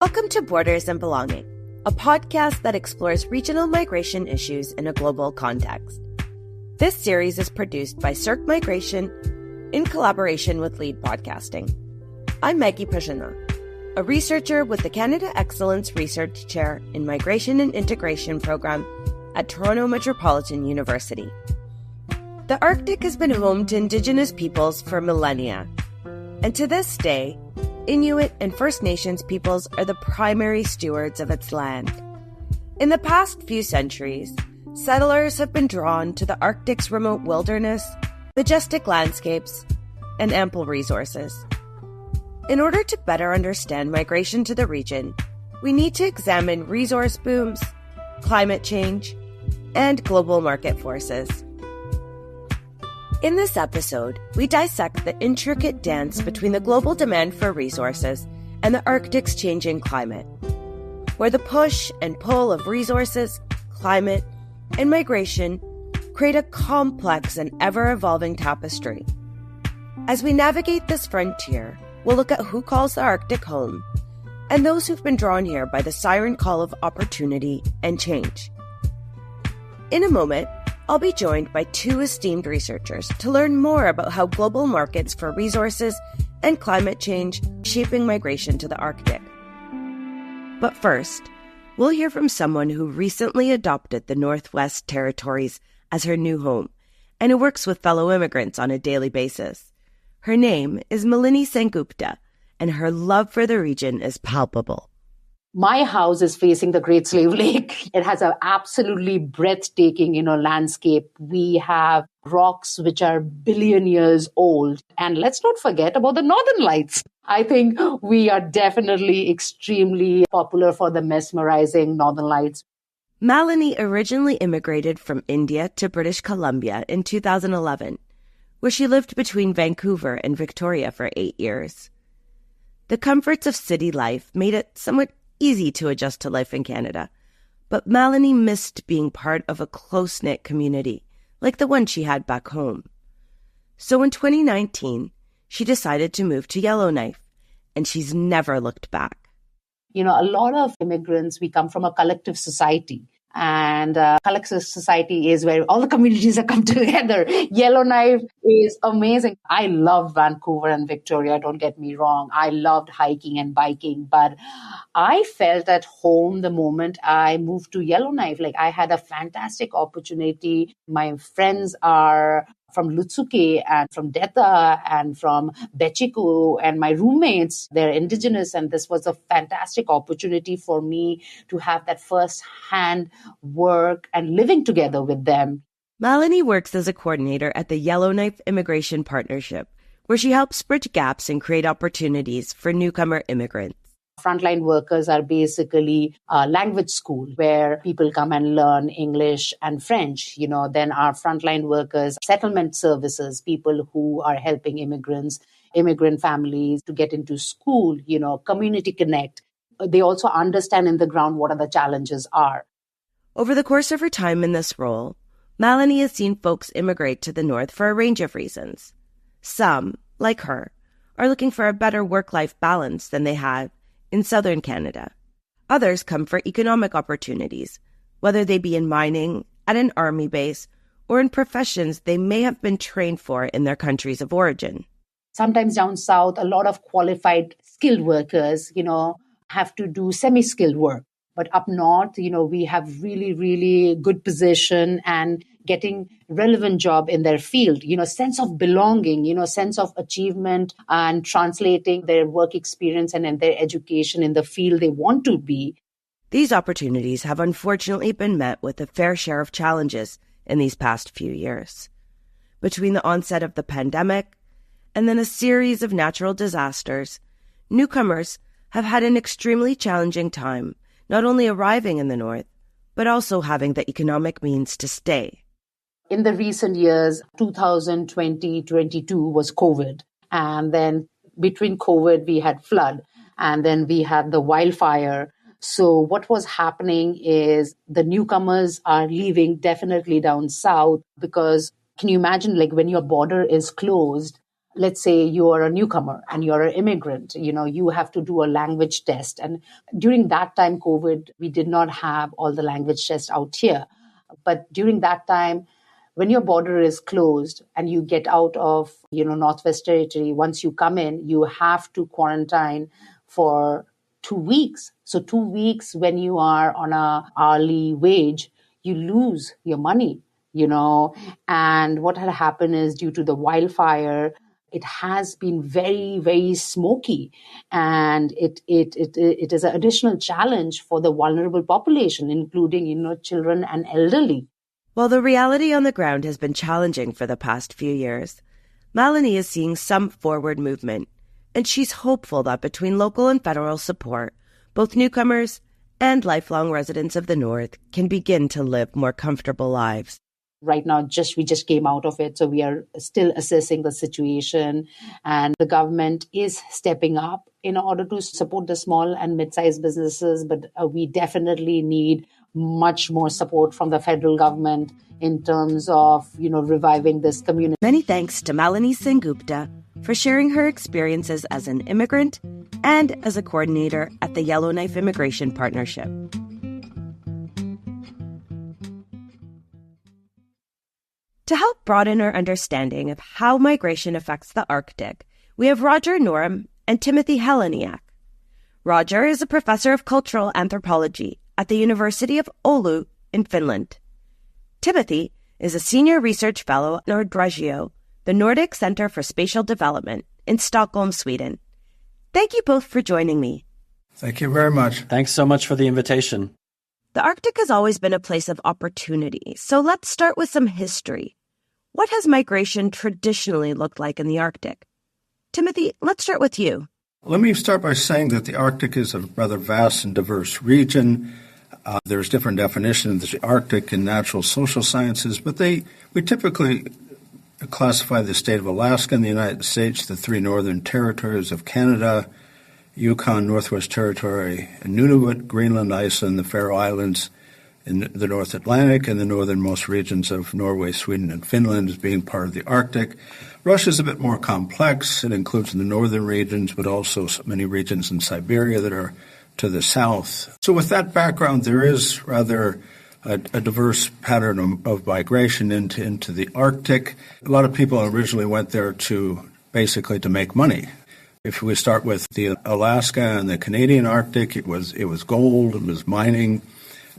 Welcome to Borders and Belonging, a podcast that explores regional migration issues in a global context. This series is produced by CERC Migration in collaboration with Lead Podcasting. I'm Maggie Perzyna, a researcher with the Canada Excellence Research Chair in Migration and Integration Program at Toronto Metropolitan University. The Arctic has been home to Indigenous peoples for millennia, and to this day, Inuit and First Nations peoples are the primary stewards of its land. In the past few centuries, settlers have been drawn to the Arctic's remote wilderness, majestic landscapes, and ample resources. In order to better understand migration to the region, we need to examine resource booms, climate change, and global market forces. In this episode, we dissect the intricate dance between the global demand for resources and the Arctic's changing climate, where the push and pull of resources, climate, and migration create a complex and ever-evolving tapestry. As we navigate this frontier, we'll look at who calls the Arctic home and those who've been drawn here by the siren call of opportunity and change. In a moment, I'll be joined by two esteemed researchers to learn more about how global markets for resources and climate change shaping migration to the Arctic. But first, we'll hear from someone who recently adopted the Northwest Territories as her new home and who works with fellow immigrants on a daily basis. Her name is Malini Sengupta, and her love for the region is palpable. My house is facing the Great Slave Lake. It has an absolutely breathtaking, landscape. We have rocks which are billion years old. And let's not forget about the Northern Lights. I think we are definitely extremely popular for the mesmerizing Northern Lights. Malini originally immigrated from India to British Columbia in 2011, where she lived between Vancouver and Victoria for 8 years. The comforts of city life made it somewhat easy to adjust to life in Canada, but Malini missed being part of a close-knit community, like the one she had back home. So in 2019, she decided to move to Yellowknife, and she's never looked back. A lot of immigrants, we come from a collective society. And collective society is where all the communities have come together. Yellowknife is amazing. I love Vancouver and Victoria, don't get me wrong. I loved hiking and biking, but I felt at home the moment I moved to Yellowknife. I had a fantastic opportunity. My friends are from Lutsuke and from Deta and from Bechiku, and my roommates, they're Indigenous, and this was a fantastic opportunity for me to have that first-hand work and living together with them. Malini works as a coordinator at the Yellowknife Immigration Partnership, where she helps bridge gaps and create opportunities for newcomer immigrants. Frontline workers are basically a language school where people come and learn English and French. Then our frontline workers, settlement services, people who are helping immigrants, immigrant families to get into school, community connect. They also understand in the ground what are the challenges are. Over the course of her time in this role, Malini has seen folks immigrate to the north for a range of reasons. Some, like her, are looking for a better work-life balance than they have in southern Canada. Others come for economic opportunities, whether they be in mining, at an army base, or in professions they may have been trained for in their countries of origin. Sometimes down south, a lot of qualified skilled workers, have to do semi-skilled work. But up north, we have really, really good position and getting relevant job in their field, sense of belonging, sense of achievement and translating their work experience and their education in the field they want to be. These opportunities have unfortunately been met with a fair share of challenges in these past few years. Between the onset of the pandemic and then a series of natural disasters, newcomers have had an extremely challenging time, not only arriving in the north, but also having the economic means to stay. In the recent years, 2020-22 was COVID. And then between COVID, we had flood. And then we had the wildfire. So what was happening is the newcomers are leaving definitely down south because can you imagine when your border is closed, let's say you are a newcomer and you're an immigrant, you have to do a language test. And during that time, COVID, we did not have all the language tests out here. But during that time, when your border is closed and you get out of, Northwest Territory, once you come in, you have to quarantine for 2 weeks. So 2 weeks when you are on a hourly wage, you lose your money, and what had happened is due to the wildfire, it has been very, very smoky, and it is an additional challenge for the vulnerable population, including, children and elderly. While the reality on the ground has been challenging for the past few years, Malini is seeing some forward movement, and she's hopeful that between local and federal support, both newcomers and lifelong residents of the North can begin to live more comfortable lives. Right now, we just came out of it, so we are still assessing the situation, and the government is stepping up in order to support the small and mid-sized businesses, but we definitely need much more support from the federal government in terms of, reviving this community. Many thanks to Malini Sengupta for sharing her experiences as an immigrant and as a coordinator at the Yellowknife Immigration Partnership. To help broaden our understanding of how migration affects the Arctic, we have Roger Norum and Timothy Heleniak. Roger is a professor of cultural anthropology at the University of Oulu in Finland. Timothy is a senior research fellow at Nordregio, the Nordic Center for Spatial Development in Stockholm, Sweden. Thank you both for joining me. Thank you very much. Thanks so much for the invitation. The Arctic has always been a place of opportunity, so let's start with some history. What has migration traditionally looked like in the Arctic? Timothy, let's start with you. Let me start by saying that the Arctic is a rather vast and diverse region. There's different definitions of the Arctic in natural social sciences, but we typically classify the state of Alaska in the United States, the 3 northern territories of Canada, Yukon, Northwest Territory, and Nunavut, Greenland, Iceland, the Faroe Islands in the North Atlantic, and the northernmost regions of Norway, Sweden, and Finland as being part of the Arctic. Russia is a bit more complex. It includes the northern regions, but also many regions in Siberia that are to the south. So with that background, there is rather a diverse pattern of migration into the Arctic. A lot of people originally went there to make money. If we start with the Alaska and the Canadian Arctic, it was gold, it was mining,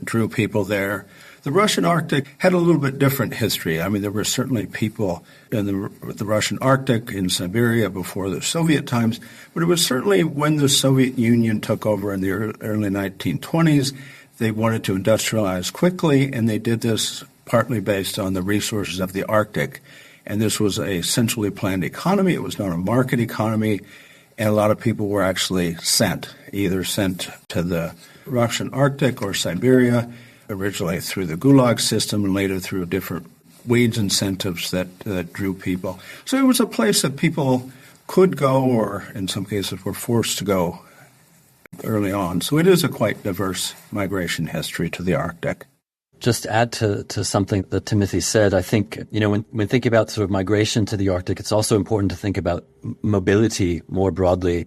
drew people there. The Russian Arctic had a little bit different history. I mean, there were certainly people in the Russian Arctic, in Siberia before the Soviet times, but it was certainly when the Soviet Union took over in the early 1920s, they wanted to industrialize quickly, and they did this partly based on the resources of the Arctic. And this was a centrally planned economy. It was not a market economy, and a lot of people were actually either sent to the Russian Arctic or Siberia, originally through the Gulag system and later through different wage incentives that drew people. So it was a place that people could go, or in some cases were forced to go early on. So it is a quite diverse migration history to the Arctic. Just to add to something that Timothy said, I think, when thinking about sort of migration to the Arctic, it's also important to think about mobility more broadly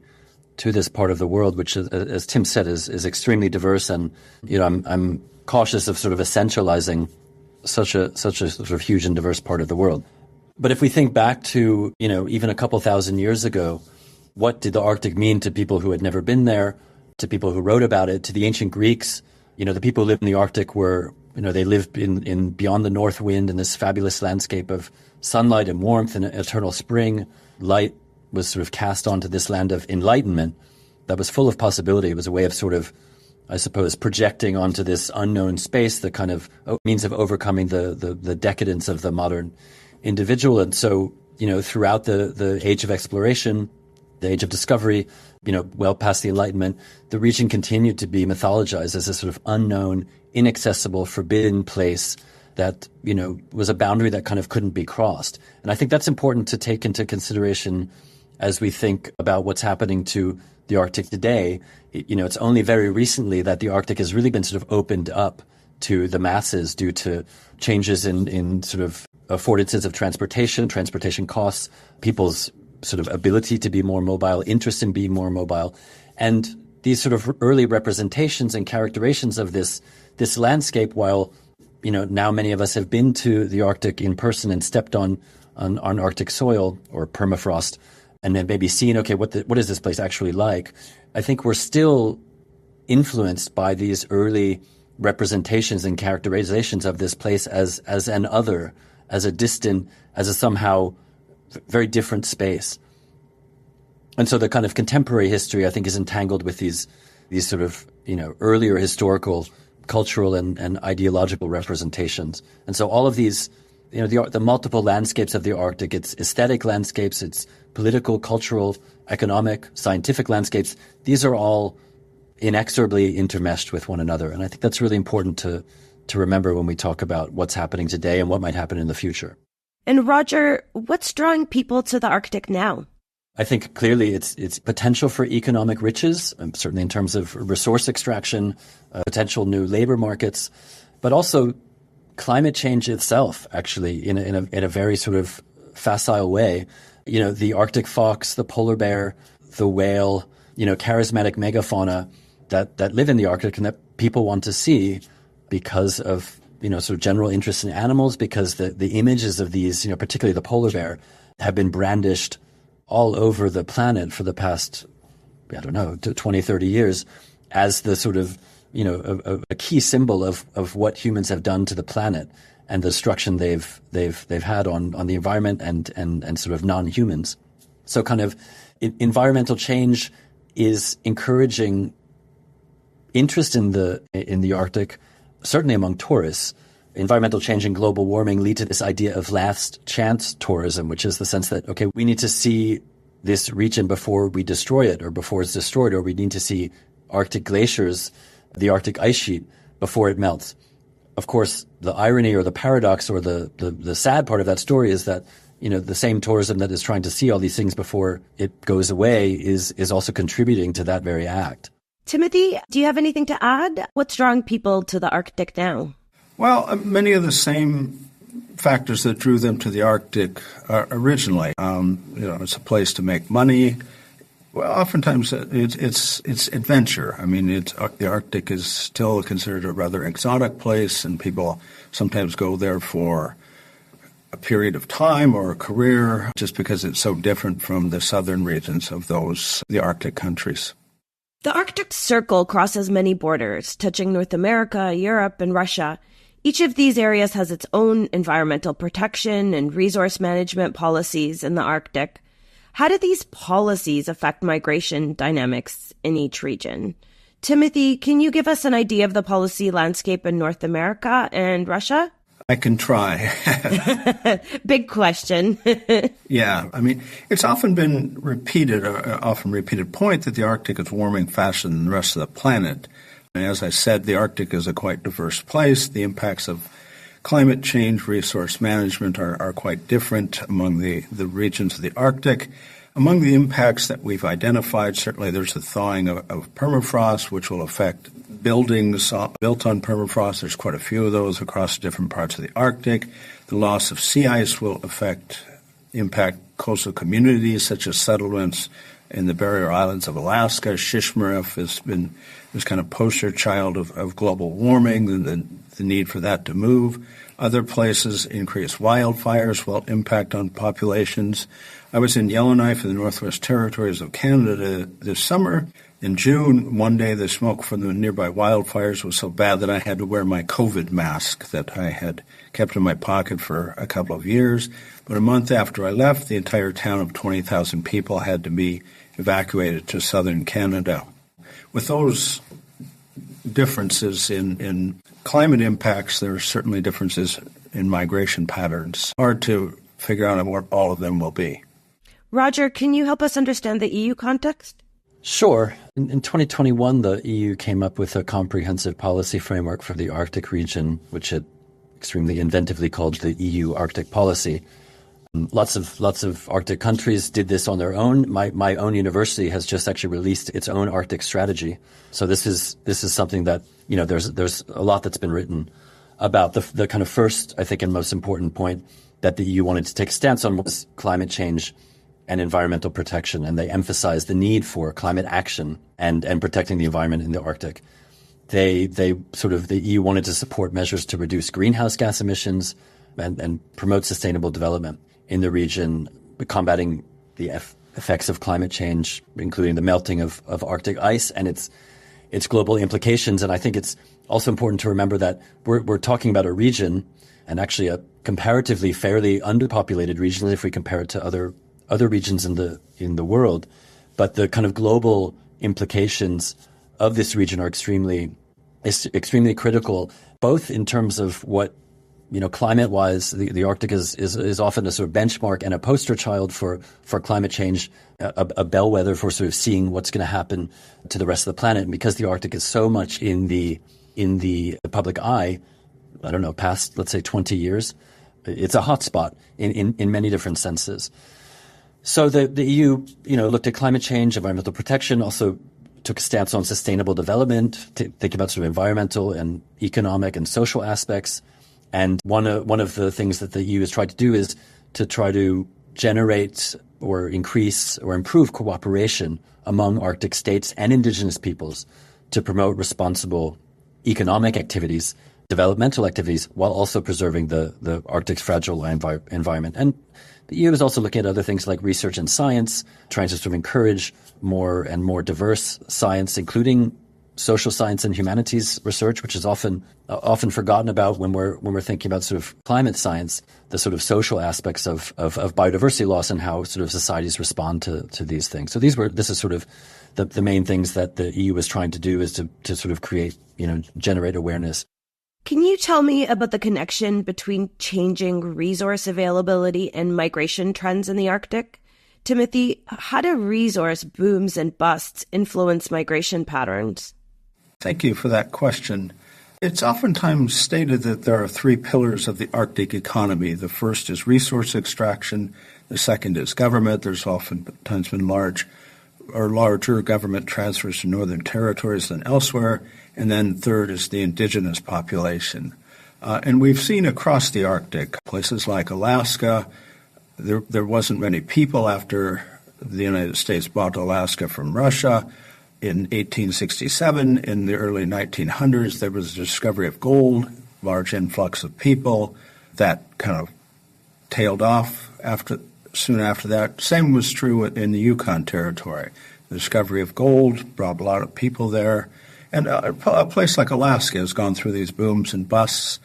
to this part of the world, which, as Tim said, is extremely diverse. And, I'm cautious of sort of essentializing such a sort of huge and diverse part of the world. But if we think back to, even a couple thousand years ago, what did the Arctic mean to people who had never been there, to people who wrote about it, to the ancient Greeks? The people who lived in the Arctic were, they lived in beyond the north wind in this fabulous landscape of sunlight and warmth and eternal spring. Light was sort of cast onto this land of enlightenment that was full of possibility. It was a way of sort of, I suppose, projecting onto this unknown space the kind of means of overcoming the decadence of the modern individual. And so, throughout the age of exploration, the age of discovery, well past the Enlightenment, the region continued to be mythologized as a sort of unknown, inaccessible, forbidden place that, was a boundary that kind of couldn't be crossed. And I think that's important to take into consideration as we think about what's happening to the Arctic today. It's only very recently that the Arctic has really been sort of opened up to the masses due to changes in sort of affordances of transportation costs, people's sort of ability to be more mobile, interest in being more mobile. And these sort of early representations and characterizations of this landscape, while, now many of us have been to the Arctic in person and stepped on Arctic soil or permafrost, and then maybe seen, okay, what is this place actually like? I think we're still influenced by these early representations and characterizations of this place as an other, as a distant, as a somehow very different space. And so the kind of contemporary history, I think, is entangled with these sort of, earlier historical, cultural and ideological representations. And so all of these, the multiple landscapes of the Arctic, its aesthetic landscapes, its political, cultural, economic, scientific landscapes, these are all inexorably intermeshed with one another. And I think that's really important to remember when we talk about what's happening today and what might happen in the future. And Roger, what's drawing people to the Arctic now? I think clearly it's potential for economic riches, certainly in terms of resource extraction, potential new labor markets, but also climate change itself, actually, in a very sort of facile way. The Arctic fox, the polar bear, the whale, charismatic megafauna that live in the Arctic and that people want to see because of, sort of general interest in animals, because the images of these, particularly the polar bear, have been brandished all over the planet for the past, 20, 30 years as the sort of, a key symbol of what humans have done to the planet and the destruction they've had on the environment and sort of non-humans. So kind of environmental change is encouraging interest in the Arctic, certainly among tourists. Environmental change and global warming lead to this idea of last chance tourism, which is the sense that, okay, we need to see this region before we destroy it or before it's destroyed, or we need to see Arctic glaciers, the Arctic ice sheet, before it melts. Of course, the irony or the paradox or the sad part of that story is that, the same tourism that is trying to see all these things before it goes away is also contributing to that very act. Timothy, do you have anything to add? What's drawing people to the Arctic now? Well, many of the same factors that drew them to the Arctic originally. It's a place to make money. Well, oftentimes it's adventure. I mean, the Arctic is still considered a rather exotic place, and people sometimes go there for a period of time or a career just because it's so different from the southern regions of the Arctic countries. The Arctic Circle crosses many borders, touching North America, Europe, and Russia. Each of these areas has its own environmental protection and resource management policies in the Arctic. How do these policies affect migration dynamics in each region? Timothy, can you give us an idea of the policy landscape in North America and Russia? I can try. Big question. Yeah, I mean, it's often been repeated point that the Arctic is warming faster than the rest of the planet. And as I said, the Arctic is a quite diverse place. The impacts of climate change, resource management are quite different among the regions of the Arctic. Among the impacts that we've identified, certainly there's the thawing of permafrost, which will affect buildings built on permafrost. There's quite a few of those across different parts of the Arctic. The loss of sea ice will impact coastal communities such as settlements in the barrier islands of Alaska. Shishmaref has been this kind of poster child of global warming and the need for that to move. Other places, increased wildfires will impact on populations. I was in Yellowknife in the Northwest Territories of Canada this summer. In June, one day the smoke from the nearby wildfires was so bad that I had to wear my COVID mask that I had kept in my pocket for a couple of years. But a month after I left, the entire town of 20,000 people had to be evacuated to southern Canada. With those differences in climate impacts, there are certainly differences in migration patterns. Hard to figure out what all of them will be. Roger, can you help us understand the EU context? Sure. In 2021, the EU came up with a comprehensive policy framework for the Arctic region, which it extremely inventively called the EU Arctic Policy. Lots of Arctic countries did this on their own. My own university has just actually released its own Arctic strategy. So this is something that, there's a lot that's been written about. The kind of first, I think, and most important point that the EU wanted to take a stance on was climate change and environmental protection, and they emphasize the need for climate action and protecting the environment in the Arctic. The EU wanted to support measures to reduce greenhouse gas emissions and promote sustainable development in the region, combating the effects of climate change, including the melting of Arctic ice and its global implications. And I think it's also important to remember that we're talking about a region, and actually a comparatively fairly underpopulated region if we compare it to other regions in the world. But the kind of global implications of this region are extremely critical, both in terms of what, climate-wise, the Arctic is often a sort of benchmark and a poster child for climate change, a bellwether for sort of seeing what's going to happen to the rest of the planet. And because the Arctic is so much in the public eye, I don't know, past, let's say, 20 years, it's a hotspot in many different senses. So the EU, looked at climate change, environmental protection, also took a stance on sustainable development, think about sort of environmental and economic and social aspects. And one of the things that the EU has tried to do is to try to generate or increase or improve cooperation among Arctic states and indigenous peoples to promote responsible economic activities, developmental activities, while also preserving the Arctic's fragile environment. And the EU is also looking at other things like research and science, trying to sort of encourage more and more diverse science, including social science and humanities research, which is often forgotten about when we're thinking about sort of climate science, the sort of social aspects of biodiversity loss and how sort of societies respond to these things. So this is sort of the main things that the EU is trying to do, is to sort of create, generate awareness. Can you tell me about the connection between changing resource availability and migration trends in the Arctic? Timothy, how do resource booms and busts influence migration patterns? Thank you for that question. It's oftentimes stated that there are three pillars of the Arctic economy. The first is resource extraction. The second is government. There's oftentimes been larger government transfers to northern territories than elsewhere. And then third is the indigenous population. And we've seen across the Arctic, places like Alaska, there wasn't many people after the United States bought Alaska from Russia. In 1867, in the early 1900s, there was a discovery of gold, large influx of people. That kind of tailed off soon after that. Same was true in the Yukon Territory. The discovery of gold brought a lot of people there. And a place like Alaska has gone through these booms and busts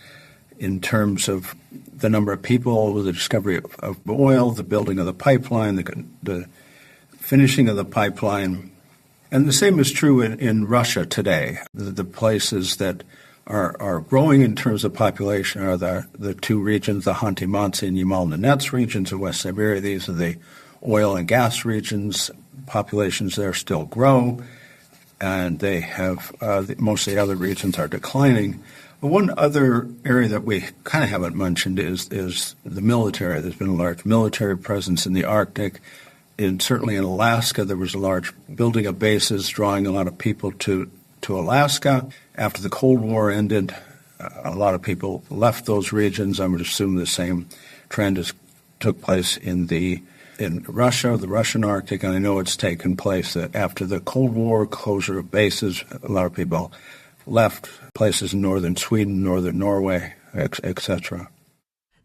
in terms of the number of people, with the discovery of oil, the building of the pipeline, the finishing of the pipeline. And the same is true in Russia today. The places that are growing in terms of population are the two regions, the Khanty-Mansi and Yamal-Nenets regions of West Siberia. These are the oil and gas regions. Populations there still grow, and they have most of the other regions are declining. But one other area that we kind of haven't mentioned is the military. There's been a large military presence in the Arctic. Certainly in Alaska, there was a large building of bases, drawing a lot of people to Alaska. After the Cold War ended, a lot of people left those regions. I would assume the same trend took place in Russia, the Russian Arctic, and I know it's taken place that after the Cold War, closure of bases, a lot of people left places in northern Sweden, northern Norway, etc.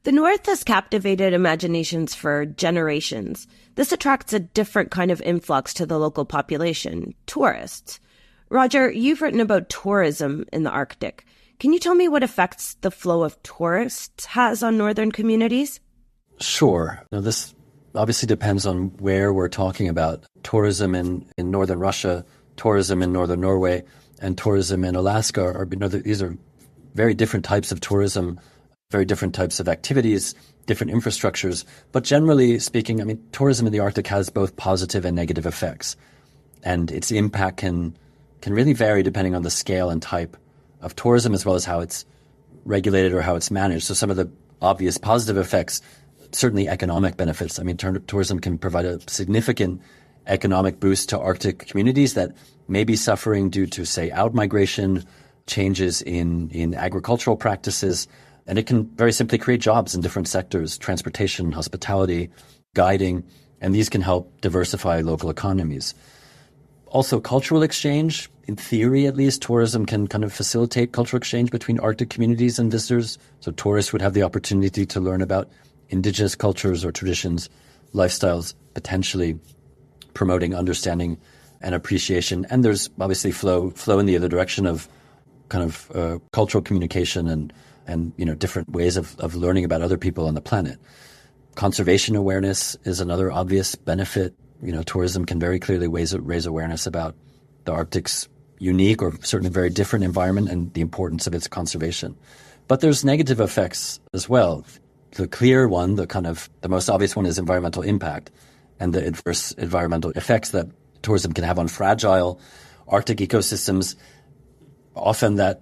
The North has captivated imaginations for generations. This attracts a different kind of influx to the local population, tourists. Roger, you've written about tourism in the Arctic. Can you tell me what effects the flow of tourists has on northern communities? Sure. Now, this obviously depends on where we're talking about. Tourism in northern Russia, tourism in northern Norway, and tourism in Alaska these are very different types of tourism, very different types of activities, different infrastructures. But generally speaking, tourism in the Arctic has both positive and negative effects. And its impact can really vary depending on the scale and type of tourism, as well as how it's regulated or how it's managed. So some of the obvious positive effects, certainly economic benefits. Tourism can provide a significant economic boost to Arctic communities that may be suffering due to, say, outmigration, changes in agricultural practices. And it can very simply create jobs in different sectors: transportation, hospitality, guiding, And these can help diversify local economies. Also, cultural exchange, in theory at least, tourism can kind of facilitate cultural exchange between Arctic communities and visitors. So tourists would have the opportunity to learn about indigenous cultures or traditions, lifestyles, potentially promoting understanding and appreciation. And there's obviously flow in the other direction of kind of cultural communication and different ways of learning about other people on the planet. Conservation awareness is another obvious benefit. Tourism can very clearly raise awareness about the Arctic's unique or certainly very different environment and the importance of its conservation. But there's negative effects as well. The clear one, the most obvious one, is environmental impact and the adverse environmental effects that tourism can have on fragile Arctic ecosystems, often that,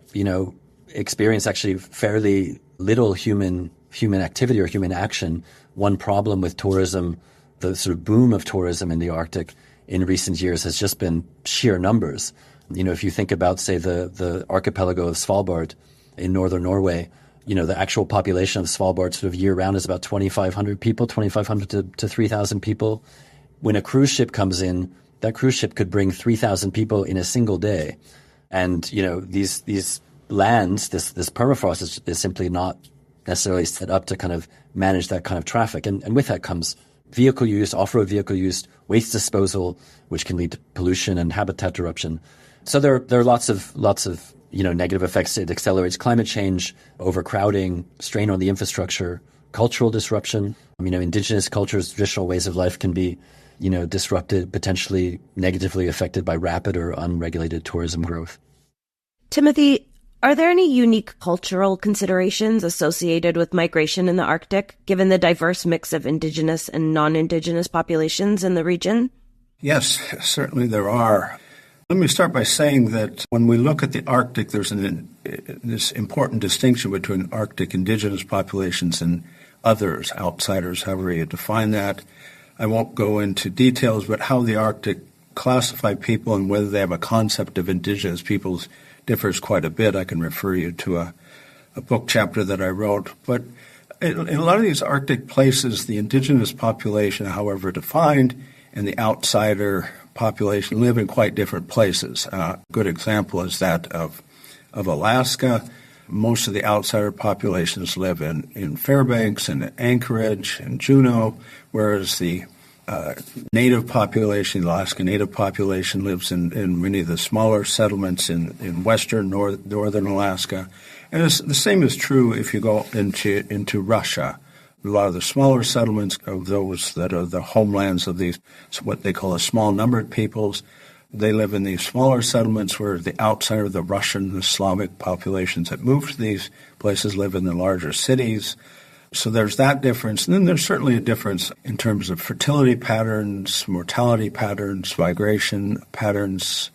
experience actually fairly little human activity or human action. One problem with tourism, the sort of boom of tourism in the Arctic in recent years, has just been sheer numbers. If you think about, say, the archipelago of Svalbard in northern Norway, the actual population of Svalbard sort of year-round is about 2,500 people, 2,500 to 3,000 people. When a cruise ship comes in, that cruise ship could bring 3,000 people in a single day. And, these lands, this permafrost is simply not necessarily set up to kind of manage that kind of traffic. And with that comes vehicle use, off-road vehicle use, waste disposal, which can lead to pollution and habitat disruption. So there are lots of negative effects. It accelerates climate change, overcrowding, strain on the infrastructure, cultural disruption. Indigenous cultures, traditional ways of life can be, disrupted, potentially negatively affected by rapid or unregulated tourism growth. Timothy, are there any unique cultural considerations associated with migration in the Arctic, given the diverse mix of indigenous and non-indigenous populations in the region? Yes, certainly there are. Let me start by saying that when we look at the Arctic, there's this important distinction between Arctic indigenous populations and others, outsiders, however you define that. I won't go into details, but how the Arctic classify people and whether they have a concept of indigenous peoples differs quite a bit. I can refer you to a book chapter that I wrote. But in a lot of these Arctic places, the indigenous population, however defined, and the outsider population live in quite different places. A good example is that of Alaska. Most of the outsider populations live in Fairbanks and Anchorage and Juneau, whereas the native population, the Alaska native population, lives in many of the smaller settlements in western northern Alaska. And the same is true if you go into Russia. A lot of the smaller settlements of those that are the homelands of these, what they call a small numbered peoples, they live in these smaller settlements, where the outsider, the Russian, the Slavic populations that move to these places live in the larger cities. So there's that difference. And then there's certainly a difference in terms of fertility patterns, mortality patterns, migration patterns.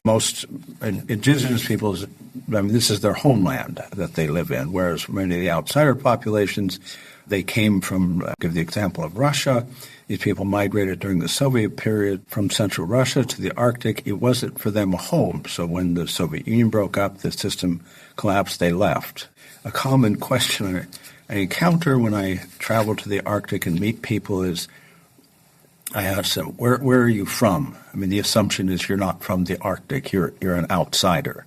Most indigenous peoples, this is their homeland that they live in, whereas many of the outsider populations, they came from, I'll give the example of Russia. These people migrated during the Soviet period from central Russia to the Arctic. It wasn't for them a home. So when the Soviet Union broke up, the system collapsed, they left. A common question I encounter when I travel to the Arctic and meet people is, I ask them, where are you from? The assumption is you're not from the Arctic, you're an outsider.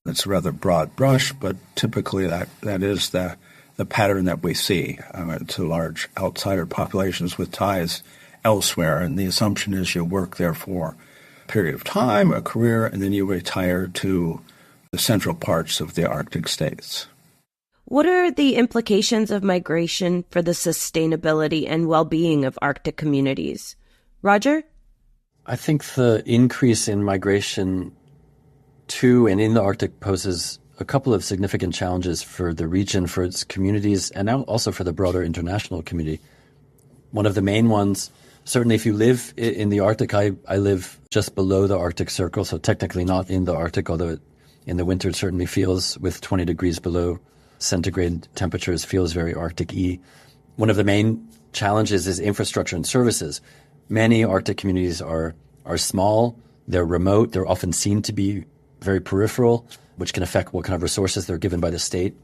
It's a rather broad brush, but typically that is the pattern that we see to large outsider populations with ties elsewhere. And the assumption is you work there for a period of time, a career, and then you retire to the central parts of the Arctic states. What are the implications of migration for the sustainability and well-being of Arctic communities? Roger? I think the increase in migration to and in the Arctic poses a couple of significant challenges for the region, for its communities, and now also for the broader international community. One of the main ones, certainly if you live in the Arctic, I live just below the Arctic Circle, so technically not in the Arctic, although in the winter it certainly feels, with 20 degrees below centigrade temperatures, feels very Arctic-y. One of the main challenges is infrastructure and services. Many Arctic communities are small, they're remote, they're often seen to be very peripheral, which can affect what kind of resources they're given by the state.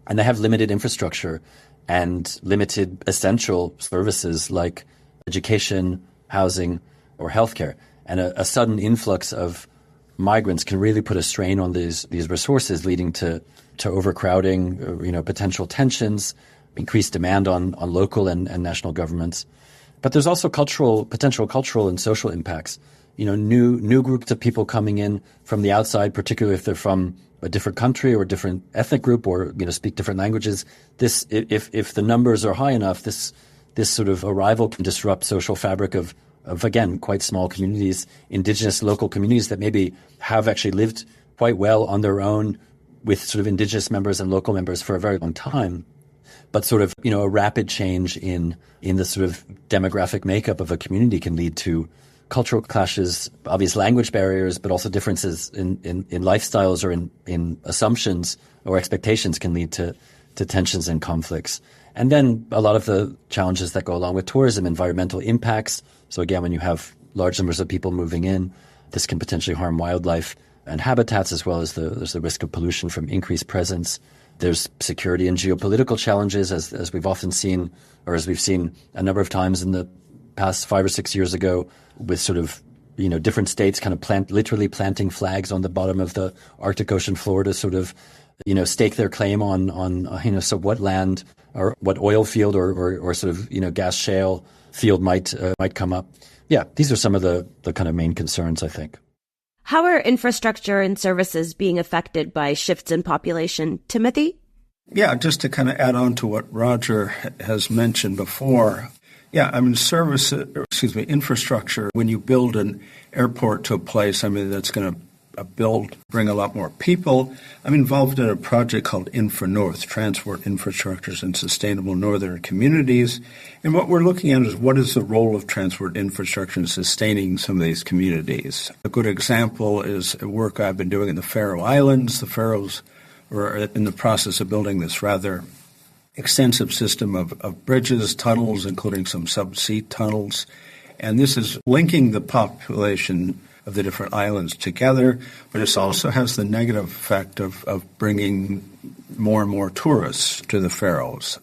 And they have limited infrastructure and limited essential services like education, housing, or healthcare. And a sudden influx of migrants can really put a strain on these resources, leading to overcrowding, potential tensions, increased demand on local and national governments. But there's also potential cultural and social impacts. New groups of people coming in from the outside, particularly if they're from a different country or different ethnic group or speak different languages. This, if the numbers are high enough, this sort of arrival can disrupt social fabric of again quite small communities, indigenous local communities that maybe have actually lived quite well on their own with sort of indigenous members and local members for a very long time. But sort of a rapid change in the sort of demographic makeup of a community can lead to cultural clashes, obvious language barriers, but also differences in lifestyles or in assumptions or expectations can lead to tensions and conflicts. And then a lot of the challenges that go along with tourism, environmental impacts. So again, when you have large numbers of people moving in, this can potentially harm wildlife and habitats, as well as there's the risk of pollution from increased presence. There's security and geopolitical challenges, as we've often seen, or as we've seen a number of times in the past 5 or 6 years ago, with sort of different states kind of literally planting flags on the bottom of the Arctic Ocean floor to sort of stake their claim on so what land or what oil field or sort of gas shale field might come up. Yeah, these are some of the kind of main concerns, I think. How are infrastructure and services being affected by shifts in population? Timothy? Yeah, just to kind of add on to what Roger has mentioned before. Yeah, I mean, infrastructure, when you build an airport to a place, that's going to bring a lot more people. I'm involved in a project called InfraNorth, Transport Infrastructures and Sustainable Northern Communities. And what we're looking at is what is the role of transport infrastructure in sustaining some of these communities. A good example is work I've been doing in the Faroe Islands. The Faroes were in the process of building this rather extensive system of bridges, tunnels, including some subsea tunnels. And this is linking the population of the different islands together, but it also has the negative effect of bringing more and more tourists to the Faroes.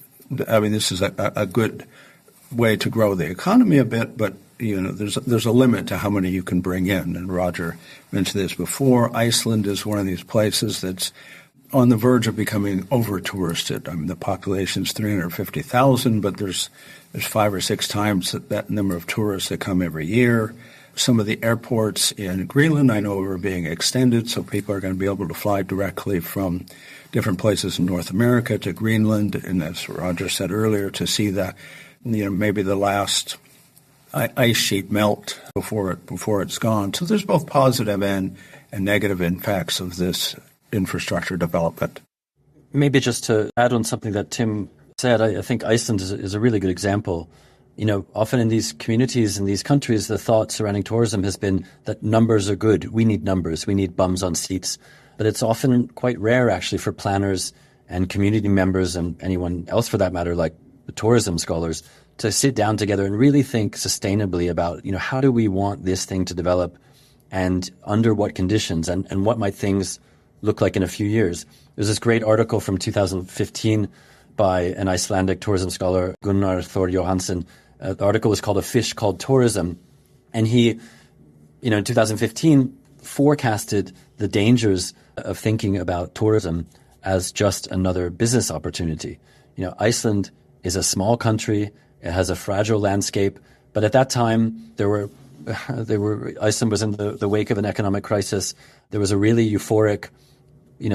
I mean, this is a good way to grow the economy a bit, but there's a limit to how many you can bring in. And Roger mentioned this before. Iceland is one of these places that's on the verge of becoming over-touristed. I mean, the population is 350,000, but there's 5 or 6 times that number of tourists that come every year. Some of the airports in Greenland, I know, are being extended, so people are going to be able to fly directly from different places in North America to Greenland, and as Roger said earlier, to see maybe the last ice sheet melt before it's gone. So there's both positive and negative impacts of this infrastructure development. Maybe just to add on something that Tim said, I think Iceland is a really good example. Often in these communities, in these countries, the thought surrounding tourism has been that numbers are good. We need numbers. We need bums on seats. But it's often quite rare, actually, for planners and community members and anyone else, for that matter, like the tourism scholars, to sit down together and really think sustainably about, how do we want this thing to develop and under what conditions and what might things look like in a few years. There's this great article from 2015 by an Icelandic tourism scholar, Gunnar Thor Johansen. The article was called A Fish Called Tourism. And he, in 2015, forecasted the dangers of thinking about tourism as just another business opportunity. Iceland is a small country. It has a fragile landscape. But at that time, Iceland was in the wake of an economic crisis. There was a really euphoric,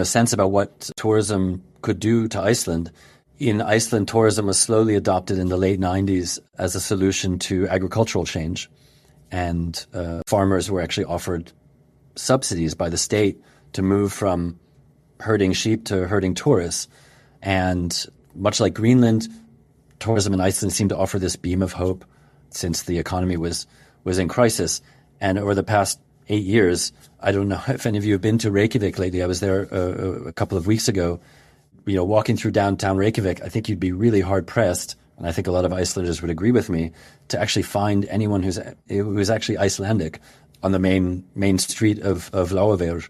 sense about what tourism could do to Iceland. In Iceland, tourism was slowly adopted in the late 90s as a solution to agricultural change. And farmers were actually offered subsidies by the state to move from herding sheep to herding tourists. And much like Greenland, tourism in Iceland seemed to offer this beam of hope since the economy was in crisis. And over the past 8 years, I don't know if any of you have been to Reykjavik lately. I was there a couple of weeks ago. Walking through downtown Reykjavik, I think you'd be really hard-pressed, and I think a lot of Icelanders would agree with me, to actually find anyone who's actually Icelandic on the main street of Laugavegur.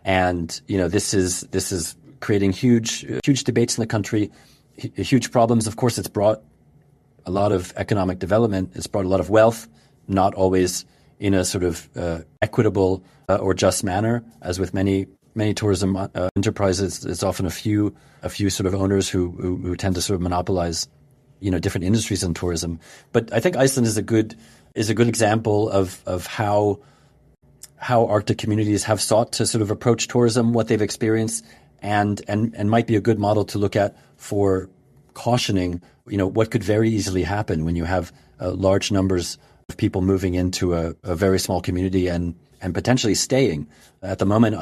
And, this is creating huge debates in the country, huge problems. Of course, it's brought a lot of economic development. It's brought a lot of wealth, not always in a sort of equitable or just manner. As with many tourism enterprises, it's often a few sort of owners who tend to sort of monopolize, different industries in tourism. But I think Iceland is a good example of how Arctic communities have sought to sort of approach tourism, what they've experienced, and might be a good model to look at for cautioning, what could very easily happen when you have large numbers of people moving into a very small community and potentially staying. At the moment,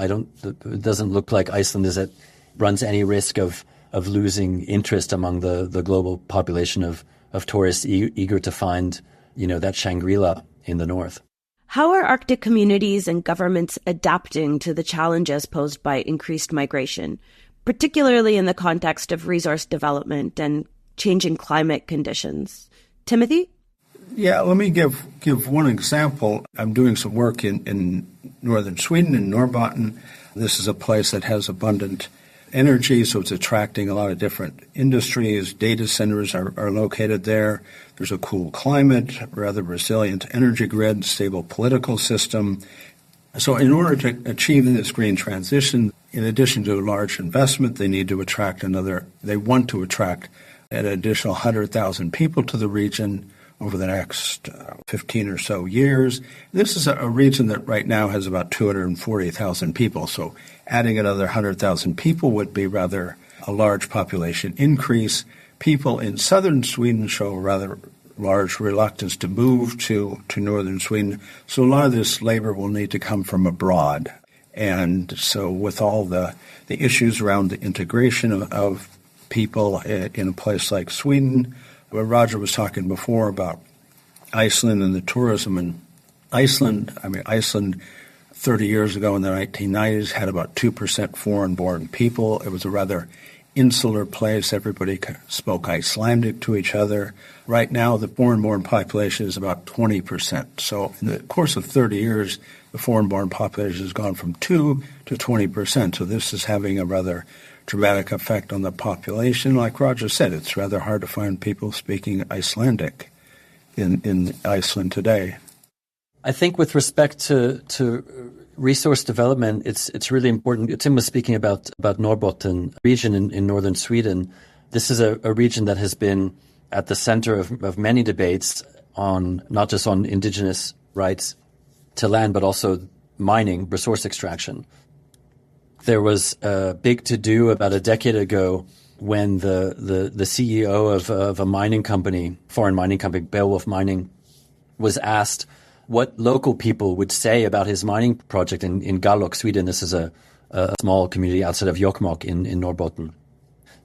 it doesn't look like Iceland runs any risk of losing interest among the global population of tourists eager to find, that Shangri-La in the north. How are Arctic communities and governments adapting to the challenges posed by increased migration, particularly in the context of resource development and changing climate conditions? Timothy? Yeah, let me give one example. I'm doing some work in northern Sweden, in Norrbotten. This is a place that has abundant energy, so it's attracting a lot of different industries. Data centers are located there. There's a cool climate, rather resilient energy grid, stable political system. So in order to achieve this green transition, in addition to large investment, they want to attract an additional 100,000 people to the region over the next 15 or so years. This is a region that right now has about 240,000 people. So adding another 100,000 people would be rather a large population increase. People in southern Sweden show a rather large reluctance to move to northern Sweden. So a lot of this labor will need to come from abroad. And so with all the issues around the integration of people in a place like Sweden, where Roger was talking before about Iceland and the tourism in Iceland. Iceland 30 years ago in the 1990s had about 2% foreign-born people. It was a rather insular place. Everybody spoke Icelandic to each other. Right now, the foreign-born population is about 20%. So in the course of 30 years, the foreign-born population has gone from 2 to 20%. So this is having a rather dramatic effect on the population. Like Roger said, it's rather hard to find people speaking Icelandic in Iceland today. I think with respect to resource development, it's really important. Tim was speaking about Norrbotten region in northern Sweden. This is a region that has been at the center of many debates on not just on indigenous rights to land, but also mining, resource extraction. There was a big to-do about a decade ago when the CEO of a mining company, foreign mining company, Beowulf Mining, was asked what local people would say about his mining project in Gallok, Sweden. This is a small community outside of Jokkmokk in Norrbotten.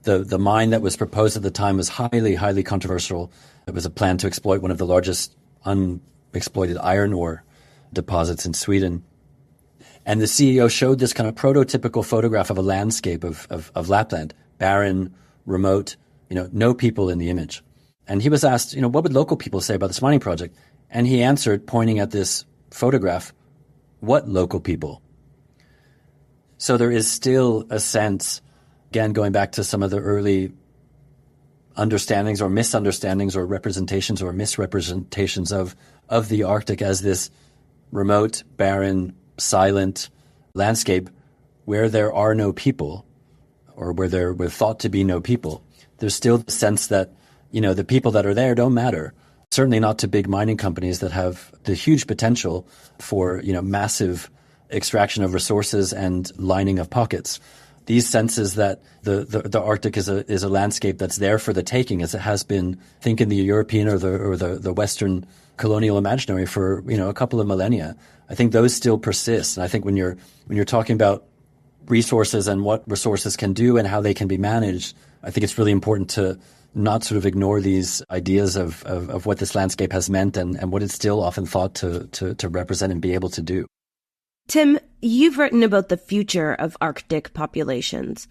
The mine that was proposed at the time was highly, highly controversial. It was a plan to exploit one of the largest unexploited iron ore deposits in Sweden. And the CEO showed this kind of prototypical photograph of a landscape of Lapland, barren, remote, no people in the image. And he was asked, what would local people say about this mining project? And he answered, pointing at this photograph, what local people? So there is still a sense, again, going back to some of the early understandings or misunderstandings or representations or misrepresentations of the Arctic as this remote, barren, silent landscape where there are no people, or where there were thought to be no people. There's still the sense that, the people that are there don't matter. Certainly not to big mining companies that have the huge potential for, massive extraction of resources and lining of pockets. These senses that the Arctic is a landscape that's there for the taking, as it has been, think in the European or the Western colonial imaginary for, a couple of millennia. I think those still persist. And I think when you're talking about resources and what resources can do and how they can be managed, I think it's really important to not sort of ignore these ideas of what this landscape has meant and what it's still often thought to represent and be able to do. Tim, you've written about the future of Arctic populations.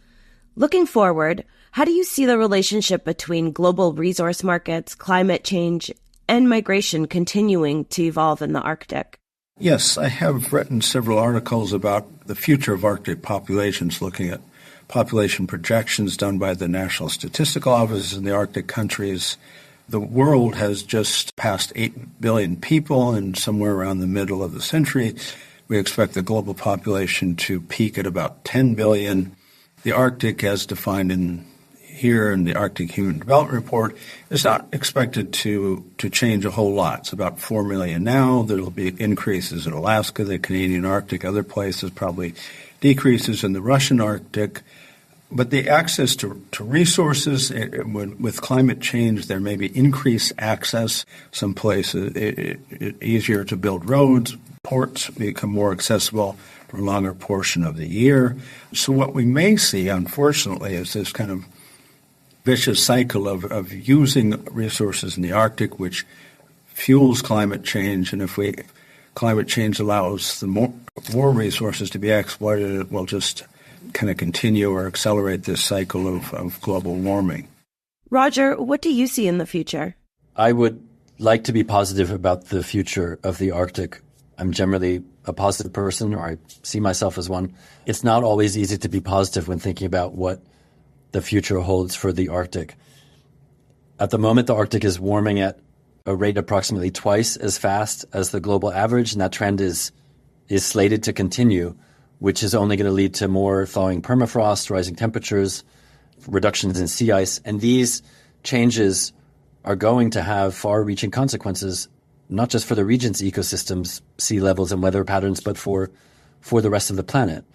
Looking forward, how do you see the relationship between global resource markets, climate change, and migration continuing to evolve in the Arctic? Yes, I have written several articles about the future of Arctic populations, looking at population projections done by the National Statistical Office in the Arctic countries, The world has just passed 8 billion people, and somewhere around the middle of the century, we expect the global population to peak at about 10 billion. The Arctic, as defined in the Arctic Human Development Report, is not expected to change a whole lot. It's about 4 million now. There will be increases in Alaska, the Canadian Arctic, other places, probably decreases in the Russian Arctic. But the access to resources, with climate change, there may be increased access. Some places easier to build roads, ports become more accessible for a longer portion of the year. So what we may see, unfortunately, is this kind of vicious cycle of using resources in the Arctic, which fuels climate change. And if climate change allows the more resources to be exploited, it will just kind of continue or accelerate this cycle of global warming. Roger, what do you see in the future? I would like to be positive about the future of the Arctic. I'm generally a positive person, or I see myself as one. It's not always easy to be positive when thinking about what the future holds for the Arctic. At the moment, the Arctic is warming at a rate approximately twice as fast as the global average, and that trend is slated to continue, which is only going to lead to more thawing permafrost, rising temperatures, reductions in sea ice. And these changes are going to have far-reaching consequences, not just for the region's ecosystems, sea levels, and weather patterns, but for the rest of the planet.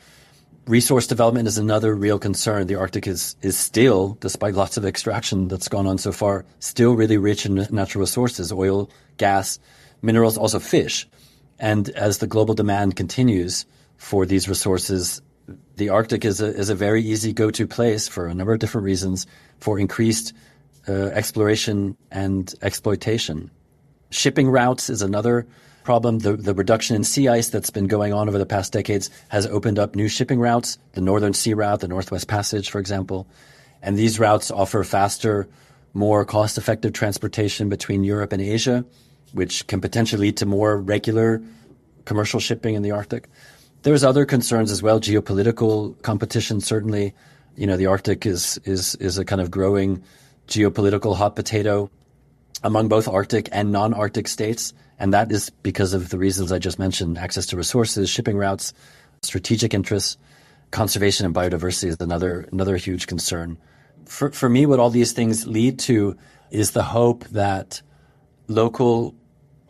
Resource development is another real concern. The Arctic is still, despite lots of extraction that's gone on so far, still really rich in natural resources, oil, gas, minerals, also fish. And as the global demand continues for these resources, the Arctic is a very easy go-to place for a number of different reasons for increased exploration and exploitation. Shipping routes is another problem. The reduction in sea ice that's been going on over the past decades has opened up new shipping routes, the Northern Sea Route, the Northwest Passage, for example. And these routes offer faster, more cost-effective transportation between Europe and Asia, which can potentially lead to more regular commercial shipping in the Arctic. There's other concerns as well, geopolitical competition, certainly. You know, the Arctic is a kind of growing geopolitical hot potato among both Arctic and non-Arctic states. And that is because of the reasons I just mentioned: access to resources, shipping routes, strategic interests, conservation and biodiversity is another huge concern. For me, what all these things lead to is the hope that local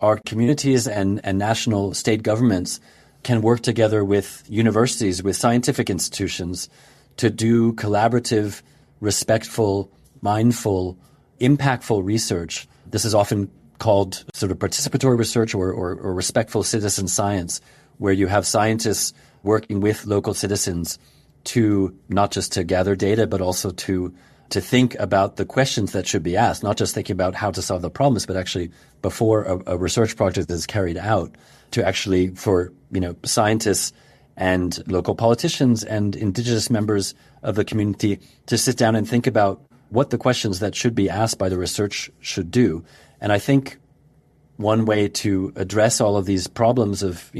art communities and national state governments can work together with universities, with scientific institutions, to do collaborative, respectful, mindful, impactful research. This is often called sort of participatory research or respectful citizen science, where you have scientists working with local citizens to not just to gather data, but also to think about the questions that should be asked, not just thinking about how to solve the problems, but actually before a research project is carried out, to actually for scientists and local politicians and indigenous members of the community to sit down and think about what the questions that should be asked by the research should do. And I think one way to address all of these problems of,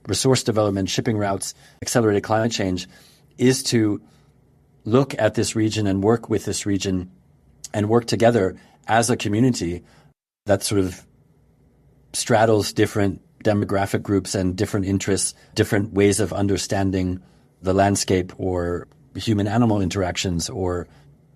resource development, shipping routes, accelerated climate change, is to look at this region and work with this region and work together as a community that sort of straddles different demographic groups and different interests, different ways of understanding the landscape or human-animal interactions, or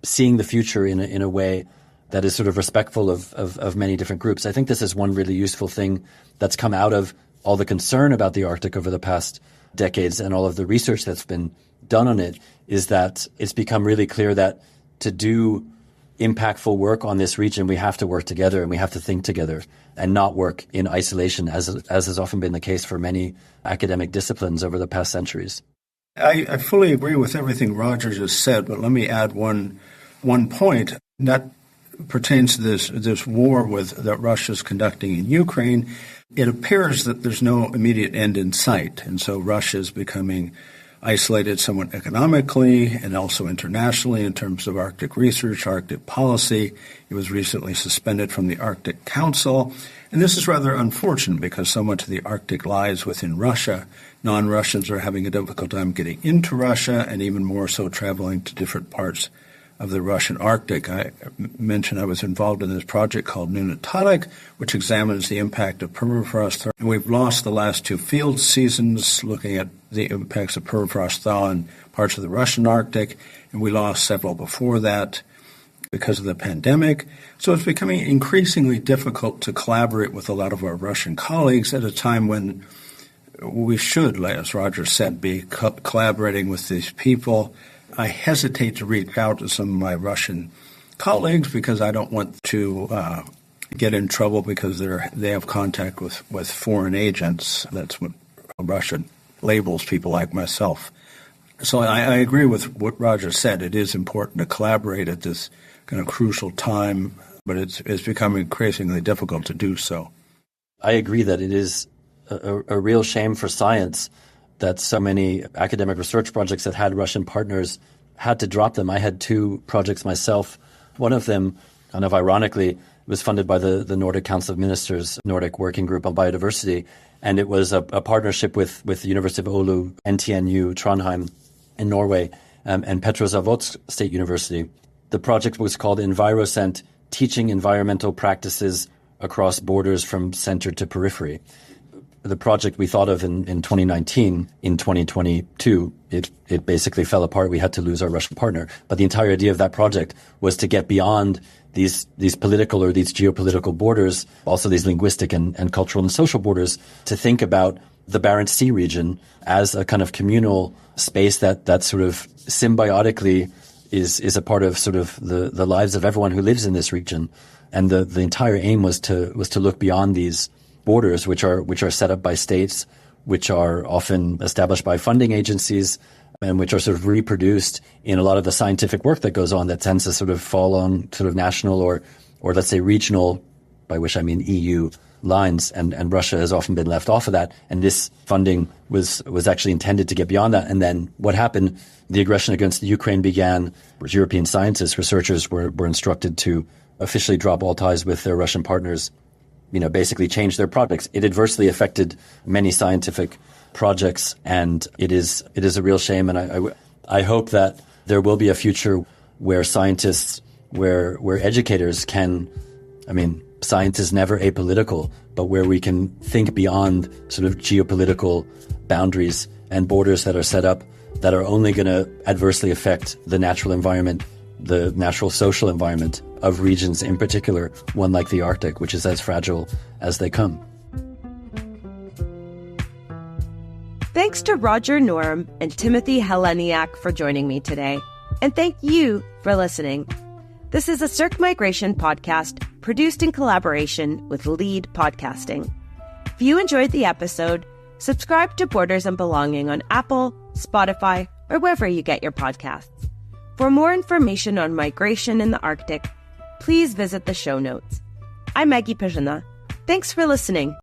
seeing the future in a way that is sort of respectful of many different groups. I think this is one really useful thing that's come out of all the concern about the Arctic over the past decades and all of the research that's been done on it, is that it's become really clear that to do impactful work on this region, we have to work together and we have to think together and not work in isolation, as has often been the case for many academic disciplines over the past centuries. I fully agree with everything Roger just said, but let me add one point that pertains to this war that Russia's conducting in Ukraine. It appears that there's no immediate end in sight, and so Russia is becoming isolated somewhat economically and also internationally in terms of Arctic research, Arctic policy. It was recently suspended from the Arctic Council. And this is rather unfortunate because so much of the Arctic lies within Russia. Non-Russians are having a difficult time getting into Russia and even more so traveling to different parts of the Russian Arctic. I mentioned I was involved in this project called newcomers, which examines the impact of permafrost thaw. And we've lost the last 2 field seasons looking at the impacts of permafrost thaw in parts of the Russian Arctic, and we lost several before that because of the pandemic. So it's becoming increasingly difficult to collaborate with a lot of our Russian colleagues at a time when we should, as Roger said, be collaborating with these people. I hesitate to reach out to some of my Russian colleagues because I don't want to get in trouble because they have contact with foreign agents. That's what Russia labels people like myself. So I agree with what Roger said. It is important to collaborate at this kind of crucial time, but it's becoming increasingly difficult to do so. I agree that it is a real shame for science that so many academic research projects that had Russian partners had to drop them. I had 2 projects myself. One of them, kind of ironically, was funded by the Nordic Council of Ministers, Nordic Working Group on Biodiversity, and it was a partnership with the University of Oulu, NTNU, Trondheim in Norway, and Petrozavodsk State University. The project was called EnviroCent, Teaching Environmental Practices Across Borders from Center to Periphery. The project we thought of in 2019, in 2022, it basically fell apart. We had to lose our Russian partner. But the entire idea of that project was to get beyond these political or these geopolitical borders, also these linguistic and cultural and social borders, to think about the Barents Sea region as a kind of communal space that sort of symbiotically is a part of sort of the lives of everyone who lives in this region. And the entire aim was to look beyond these borders, which are set up by states, which are often established by funding agencies, and which are sort of reproduced in a lot of the scientific work that goes on that tends to sort of fall on sort of national or let's say regional, by which I mean EU lines, and Russia has often been left off of that. And this funding was actually intended to get beyond that. And then what happened? The aggression against the Ukraine began. European scientists, researchers were instructed to officially drop all ties with their Russian partners, basically change their projects. It adversely affected many scientific projects, and it is a real shame. And I hope that there will be a future where scientists, where educators can, science is never apolitical, but where we can think beyond sort of geopolitical boundaries and borders that are set up that are only going to adversely affect the natural environment, the natural social environment of regions, in particular one like the Arctic, which is as fragile as they come. Thanks to Roger Norum and Timothy Heleniak for joining me today. And thank you for listening. This is a CERC Migration podcast produced in collaboration with Lead Podcasting. If you enjoyed the episode, subscribe to Borders and Belonging on Apple, Spotify, or wherever you get your podcasts. For more information on migration in the Arctic, please visit the show notes. I'm Maggie Perzyna. Thanks for listening.